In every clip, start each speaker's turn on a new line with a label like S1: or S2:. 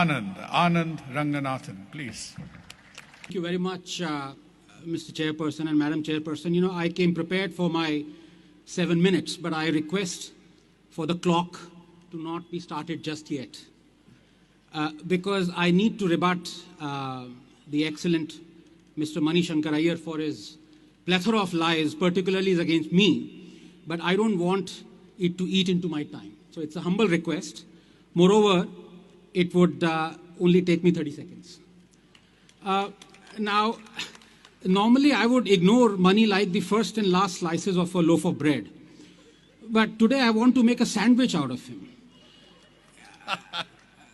S1: Anand Ranganathan, please.
S2: Thank you very much, Mr. Chairperson and Madam Chairperson. You know, I came prepared for my 7 minutes, but I request for the clock to not be started just yet. Because I need to rebut the excellent Mr. Mani Shankar Iyer for his plethora of lies, particularly against me, but I don't want it to eat into my time. So it's a humble request. Moreover, it would only take me 30 seconds. Now, normally I would ignore Mani like the first and last slices of a loaf of bread. But today I want to make a sandwich out of him.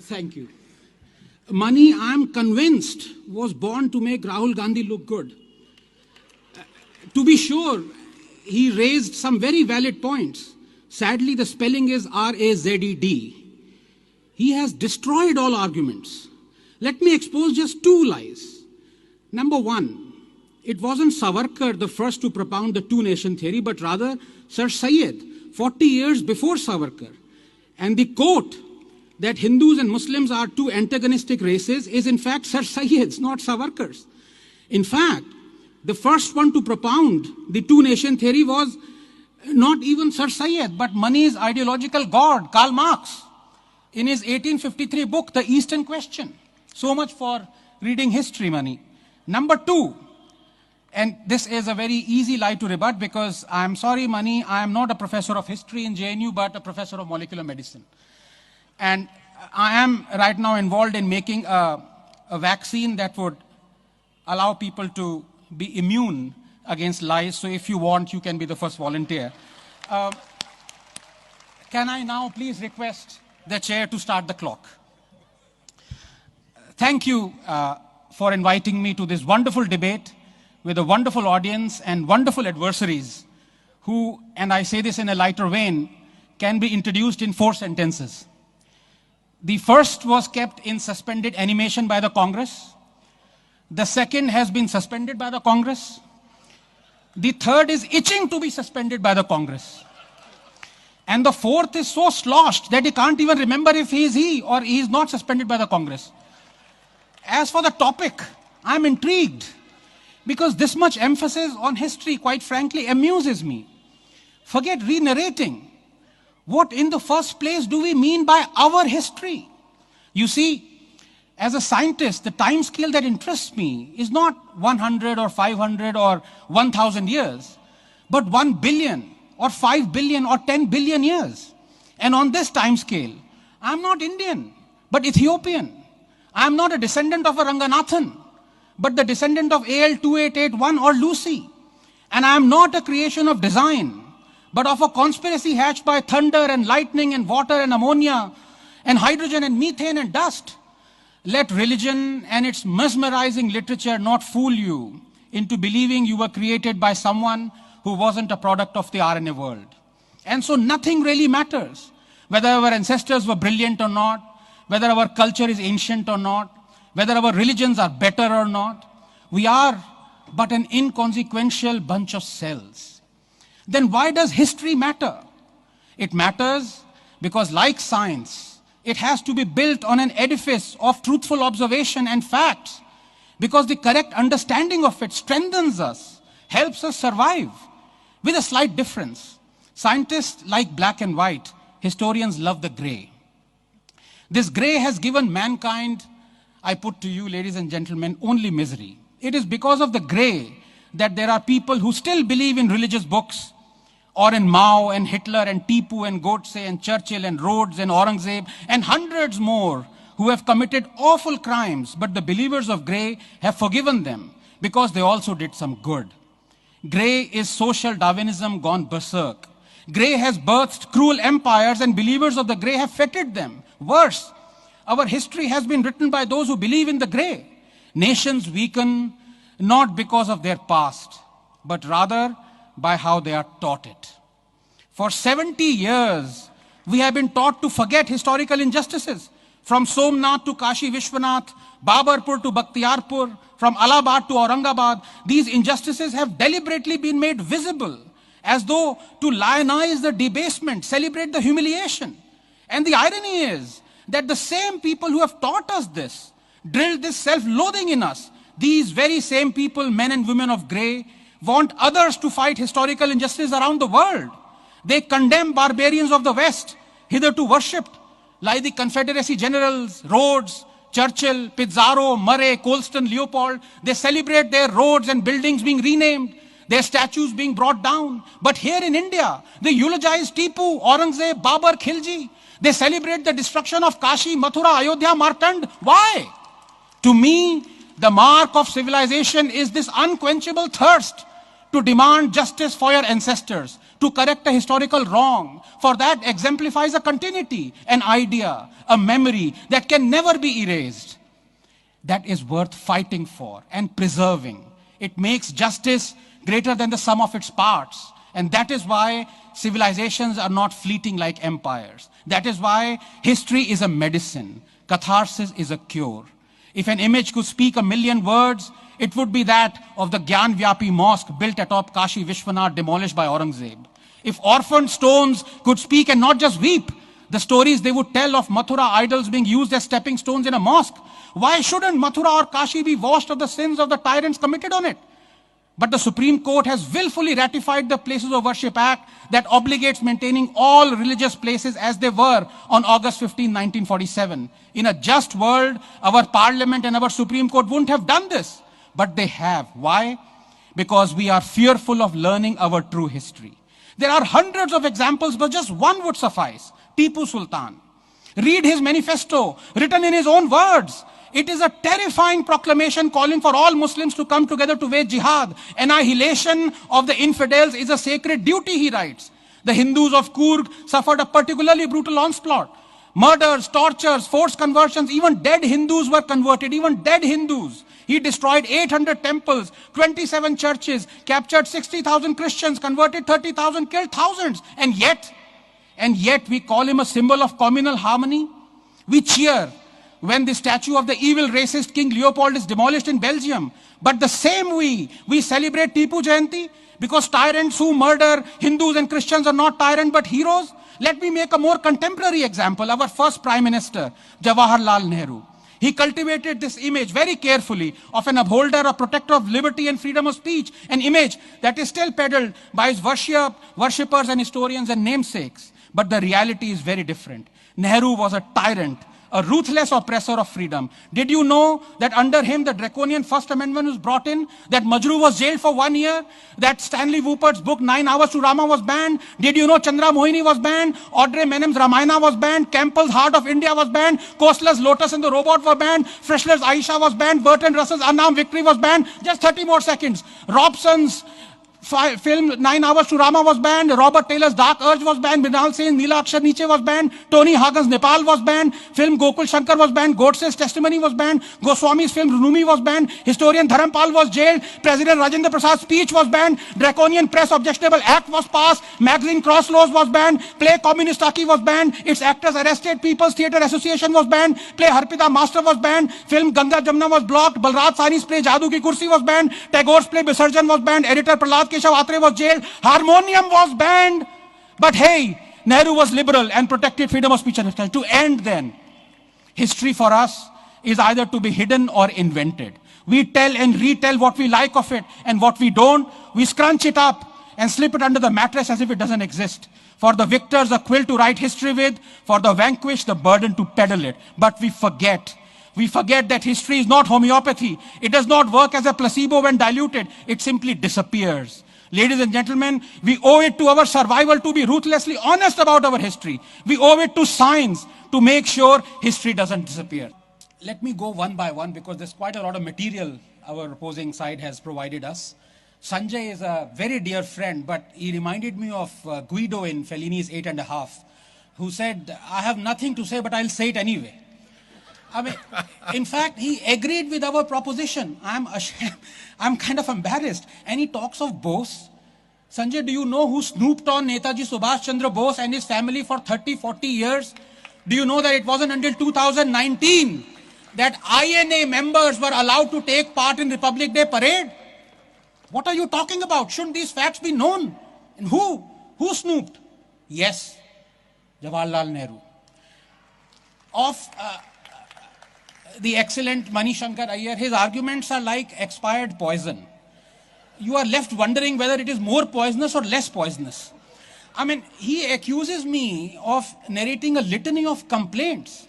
S2: Thank you. Mani, I am convinced, was born to make Rahul Gandhi look good. To be sure, he raised some very valid points. Sadly, the spelling is R-A-Z-E-D. He has destroyed all arguments. Let me expose just 2 lies. Number 1, it wasn't Savarkar the first to propound the two-nation theory, but rather Sir Syed, 40 years before Savarkar. And the quote that Hindus and Muslims are two antagonistic races is in fact Sir Syed's, not Savarkar's. In fact, the first one to propound the two-nation theory was not even Sir Syed, but Mani's ideological god, Karl Marx, in his 1853 book, The Eastern Question. So much for reading history, Mani. Number 2, and this is a very easy lie to rebut because I'm sorry, Mani, I am not a professor of history in JNU, but a professor of molecular medicine. And I am right now involved in making a vaccine that would allow people to be immune against lies. So if you want, you can be the first volunteer. Can I now please request the chair to start the clock? Thank you for inviting me to this wonderful debate with a wonderful audience and wonderful adversaries who, and I say this in a lighter vein, can be introduced in 4 sentences. The first was kept in suspended animation by the Congress. The second has been suspended by the Congress. The third is itching to be suspended by the Congress. And the fourth is so sloshed that he can't even remember if he is or he is not suspended by the Congress. As for the topic, I'm intrigued because this much emphasis on history, quite frankly, amuses me. Forget re-narrating. What in the first place do we mean by our history? You see, as a scientist, the time scale that interests me is not 100 or 500 or 1,000 years, but 1 billion or 5 billion or 10 billion years. And on this time scale, I'm not Indian, but Ethiopian. I'm not a descendant of a Ranganathan, but the descendant of AL 2881 or Lucy. And I'm not a creation of design, but of a conspiracy hatched by thunder and lightning and water and ammonia and hydrogen and methane and dust. Let religion and its mesmerizing literature not fool you into believing you were created by someone who wasn't a product of the RNA world. And so nothing really matters, whether our ancestors were brilliant or not, whether our culture is ancient or not, whether our religions are better or not. We are but an inconsequential bunch of cells. Then why does history matter? It matters because, like science, it has to be built on an edifice of truthful observation and facts, because the correct understanding of it strengthens us, helps us survive, with a slight difference. Scientists like black and white, historians love the gray. This gray has given mankind, I put to you, ladies and gentlemen, only misery. It is because of the gray that there are people who still believe in religious books, or in Mao and Hitler and Tipu and Godse and Churchill and Rhodes and Aurangzeb and hundreds more who have committed awful crimes, but the believers of gray have forgiven them because they also did some good. Gray is social Darwinism gone berserk. Gray has birthed cruel empires and believers of the gray have feted them. Worse, our history has been written by those who believe in the gray. Nations weaken not because of their past, but rather by how they are taught it. For 70 years, we have been taught to forget historical injustices. From Somnath to Kashi Vishwanath, Babarpur to Bakhtiyarpur, from Allahabad to Aurangabad, these injustices have deliberately been made visible, as though to lionize the debasement, celebrate the humiliation. And the irony is that the same people who have taught us this, drilled this self-loathing in us, these very same people, men and women of grey, want others to fight historical injustice around the world. They condemn barbarians of the West, hitherto worshipped, like the Confederacy generals, Rhodes, Churchill, Pizarro, Murray, Colston, Leopold. They celebrate their roads and buildings being renamed, their statues being brought down. But here in India, they eulogize Tipu, Aurangzeb, Babar, Khilji. They celebrate the destruction of Kashi, Mathura, Ayodhya, Martand. Why? To me, the mark of civilization is this unquenchable thirst to demand justice for your ancestors, to correct a historical wrong. For that exemplifies a continuity, an idea, a memory that can never be erased. That is worth fighting for and preserving. It makes justice greater than the sum of its parts. And that is why civilizations are not fleeting like empires. That is why history is a medicine. Catharsis is a cure. If an image could speak 1,000,000 words, it would be that of the Gyan Vyapi mosque built atop Kashi Vishwanath, demolished by Aurangzeb. If orphaned stones could speak and not just weep, the stories they would tell of Mathura idols being used as stepping stones in a mosque, why shouldn't Mathura or Kashi be washed of the sins of the tyrants committed on it? But the Supreme Court has willfully ratified the Places of Worship Act that obligates maintaining all religious places as they were on August 15, 1947. In a just world, our Parliament and our Supreme Court wouldn't have done this. But they have. Why? Because we are fearful of learning our true history. There are hundreds of examples, but just one would suffice. Tipu Sultan. Read his manifesto, written in his own words. It is a terrifying proclamation calling for all Muslims to come together to wage jihad. Annihilation of the infidels is a sacred duty, he writes. The Hindus of Coorg suffered a particularly brutal onslaught. Murders, tortures, forced conversions, even dead Hindus were converted, even dead Hindus. He destroyed 800 temples, 27 churches, captured 60,000 Christians, converted 30,000, killed thousands. And yet we call him a symbol of communal harmony. We cheer when the statue of the evil racist King Leopold is demolished in Belgium. But the same we celebrate Tipu Jayanti because tyrants who murder Hindus and Christians are not tyrants but heroes. Let me make a more contemporary example. Our first Prime Minister, Jawaharlal Nehru. He cultivated this image very carefully of an upholder, a protector of liberty and freedom of speech, an image that is still peddled by his worshippers and historians and namesakes. But the reality is very different. Nehru was a tyrant, a ruthless oppressor of freedom. Did you know that under him the draconian First Amendment was brought in? That Majru was jailed for 1 year? That Stanley Woopert's book 9 Hours to Rama was banned? Did you know Chandra Mohini was banned? Audrey Menem's Ramayana was banned? Campbell's Heart of India was banned? Kostler's Lotus and the Robot were banned? Frischler's Aisha was banned? Bertrand Russell's Annam Victory was banned? Just 30 more seconds. Robson's film 9 Hours to Rama was banned. Robert Taylor's Dark Urge was banned. Mrinal Sen's Neela Akshar Niche was banned. Tony Hagen's Nepal was banned. Film Gokul Shankar was banned. Godse's Testimony was banned. Goswami's film Runumi was banned. Historian Dharampal was jailed. President Rajendra Prasad's speech was banned. Draconian Press Objectionable Act was passed. Magazine Cross Laws was banned. Play Communist Taki was banned. Its actors arrested. People's Theatre Association was banned. Play Harpita Master was banned. Film Ganga Jamna was blocked. Balraj Sani's play Jadoo Ki Kursi was banned. Tagore's play Visarjan was banned. Editor Prahlad Keshav Atre was jailed. Harmonium was banned. But hey, Nehru was liberal and protected freedom of speech and expression. To end then, history for us is either to be hidden or invented. We tell and retell what we like of it, and what we don't, we scrunch it up and slip it under the mattress as if it doesn't exist. For the victors, a quill to write history with. For the vanquished, the burden to peddle it. But we forget. We forget that history is not homeopathy. It does not work as a placebo when diluted. It simply disappears. Ladies and gentlemen, we owe it to our survival to be ruthlessly honest about our history. We owe it to science to make sure history doesn't disappear. Let me go one by one because there's quite a lot of material our opposing side has provided us. Sanjay is a very dear friend, but he reminded me of Guido in Fellini's 8½, who said, I have nothing to say, but I'll say it anyway. I mean, in fact, he agreed with our proposition. I'm ashamed. I'm kind of embarrassed. And he talks of Bose. Sanjay, do you know who snooped on Netaji Subhash Chandra Bose and his family for 30, 40 years? Do you know that it wasn't until 2019 that INA members were allowed to take part in Republic Day parade? What are you talking about? Shouldn't these facts be known? And who? Who snooped? Yes, Jawaharlal Nehru. of the excellent Mani Shankar Iyer. His arguments are like expired poison. You are left wondering whether it is more poisonous or less poisonous. I mean, he accuses me of narrating a litany of complaints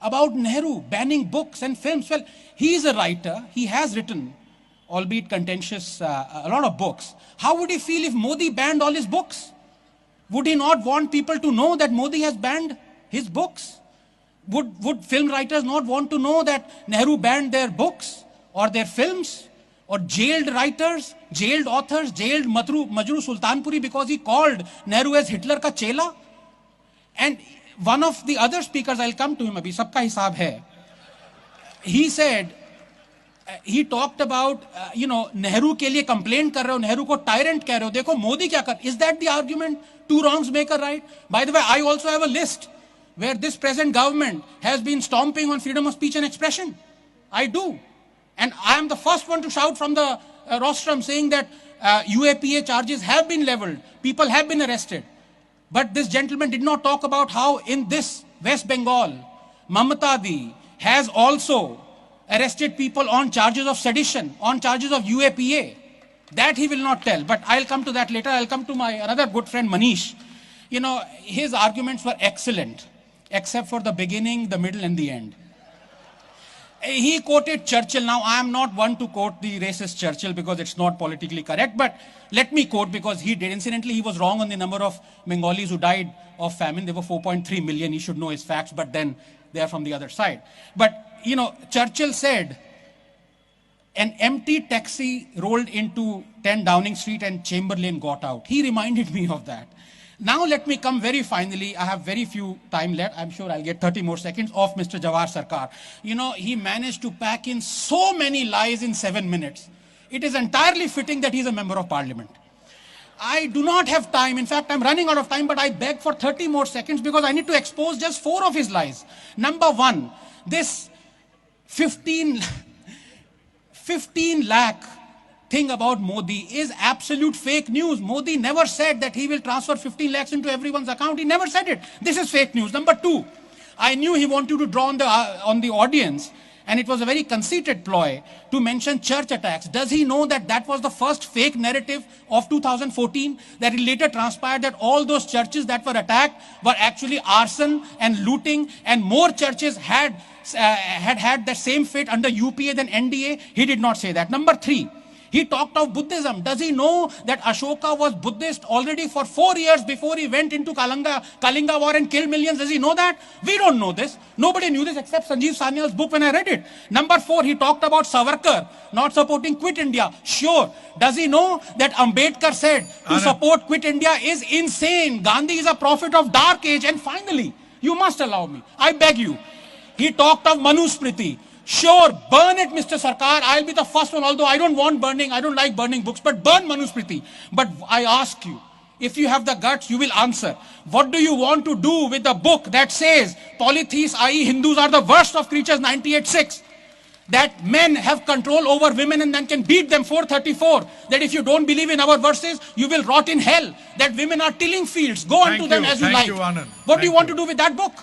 S2: about Nehru banning books and films. Well, he is a writer. He has written, albeit contentious, a lot of books. How would he feel if Modi banned all his books? Would he not want people to know that Modi has banned his books? Would film writers not want to know that Nehru banned their books or their films? Or jailed writers, jailed authors, jailed Majru Sultanpuri because he called Nehru as Hitler ka chela? And one of the other speakers, I'll come to him abhi, sabka hisab hai. He said, he talked about, Nehru ke liye complaint kar rahe ho, Nehru ko tyrant keh rahe ho, dekho Modi kya kar. Is that the argument? Two wrongs make a right? By the way, I also have a list where this present government has been stomping on freedom of speech and expression. I do. And I am the first one to shout from the rostrum saying that UAPA charges have been leveled. People have been arrested. But this gentleman did not talk about how in this West Bengal, Mamata Di has also arrested people on charges of sedition, on charges of UAPA. That he will not tell. But I'll come to that later. I'll come to my another good friend Manish. His arguments were excellent, except for the beginning, the middle and the end. He quoted Churchill. Now, I am not one to quote the racist Churchill because it's not politically correct, but let me quote because he did. Incidentally, he was wrong on the number of Bengalis who died of famine. There were 4.3 million. He should know his facts, but then they are from the other side. But, Churchill said, an empty taxi rolled into 10 Downing Street and Chamberlain got out. He reminded me of that. Now let me come very finally, I have very few time left, I'm sure I'll get 30 more seconds, of Mr. Jawahar Sarkar. He managed to pack in so many lies in 7 minutes. It is entirely fitting that he's a member of parliament. I do not have time, in fact I'm running out of time, but I beg for 30 more seconds because I need to expose just 4 of his lies. Number 1, this 15 lakh thing about Modi is absolute fake news. Modi never said that he will transfer 15 lakhs into everyone's account. He never said it. This is fake news. Number 2, I knew he wanted to draw on the audience, and it was a very conceited ploy to mention church attacks. Does he know that that was the first fake narrative of 2014? That it later transpired that all those churches that were attacked were actually arson and looting, and more churches had the same fate under UPA than NDA? He did not say that. Number 3, he talked of Buddhism. Does he know that Ashoka was Buddhist already for 4 years before he went into Kalinga War and killed millions? Does he know that? We don't know this. Nobody knew this except Sanjeev Sanyal's book when I read it. Number 4, he talked about Savarkar not supporting Quit India. Sure. Does he know that Ambedkar said to support Quit India is insane? Gandhi is a prophet of dark age. And finally, you must allow me, I beg you, he talked of Manusmriti. Sure, burn it, Mr. Sarkar. I'll be the first one, although I don't want burning. I don't like burning books, but burn Manusmriti. But I ask you, if you have the guts, you will answer. What do you want to do with the book that says polytheists, i.e. Hindus, are the worst of creatures, 98.6? That men have control over women and then can beat them, 434. That if you don't believe in our verses, you will rot in hell. That women are tilling fields. Go on to them as you like.
S1: Thank you, Anand.
S2: What do you want to do with that book?